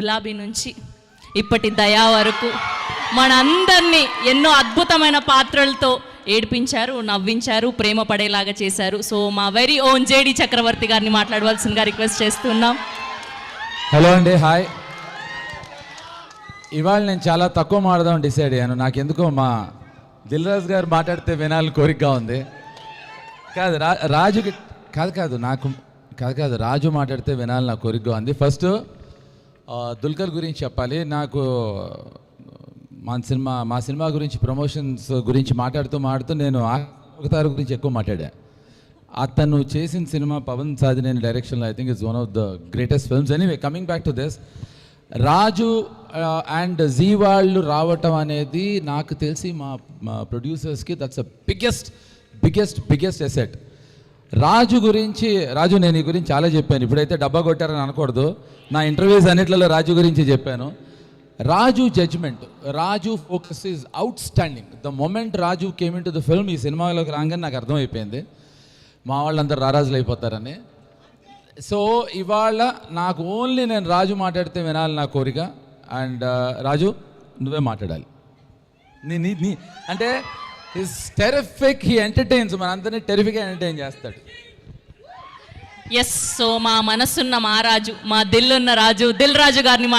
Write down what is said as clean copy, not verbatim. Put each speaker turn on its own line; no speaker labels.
గులాబీ నుంచి ఇప్పటి దయా వరకు మనందరినీ ఎన్నో అద్భుతమైన పాత్రలతో ఏడిపించారు, నవ్వించారు, ప్రేమ పడేలాగా చేశారు. సో మా వెరీ ఓన్ జేడి చక్రవర్తి గారిని మాట్లాడవలసిందిగా రిక్వెస్ట్ చేస్తున్నాం.
హలో అండి, హాయ్. ఇవాళ నేను చాలా తక్కువ మాట్లాడదామని డిసైడ్ అయ్యాను. నాకెందుకో మా దిల్ రాజు గారు మాట్లాడితే వినాలని కోరికగా ఉంది. కాదు రాజుకి కాదు రాజు మాట్లాడితే వినాలని నాకు కోరికగా ఉంది. ఫస్ట్ దుల్కర్ గురించి చెప్పాలి. నాకు మా సినిమా గురించి ప్రమోషన్స్ గురించి మాట్లాడుతూ నేను అవతార్ గురించి ఎక్కువ మాట్లాడా. అతను చేసిన సినిమా పవన్ సాధినేని డైరెక్షన్లో I think it's one of the greatest films. Anyway, coming back to this, Raju and జీ వాళ్ళు రావటం అనేది నాకు తెలిసి మా ప్రొడ్యూసర్స్కి that's a biggest asset. Raju నేను ఈ గురించి చాలా చెప్పాను. ఇప్పుడైతే డబ్బా కొట్టారని అనకూడదు. నా ఇంటర్వ్యూస్ అన్నిట్లలో రాజు గురించి చెప్పాను. Raju judgment, Raju focus is outstanding. The moment Raju came into the film, ఈ సినిమాలోకి రాగానే నాకు అర్థమైపోయింది మా వాళ్ళందరూ రారాజులు అయిపోతారని. సో ఇవాళ నాకు నేను రాజు మాట్లాడితే వినాలి నా కోరిక. అండ్ రాజు, నువ్వే మాట్లాడాలి. నీ అంటే హిస్ టెరిఫిక్, హీ ఎంటర్టైన్స్, మనందరినీ టెరిఫిక్గా ఎంటర్టైన్ చేస్తాడు.
ఎస్, సో మా మనసున్న మా రాజు, మా దిల్ ఉన్న రాజు, దిల్ రాజు గారిని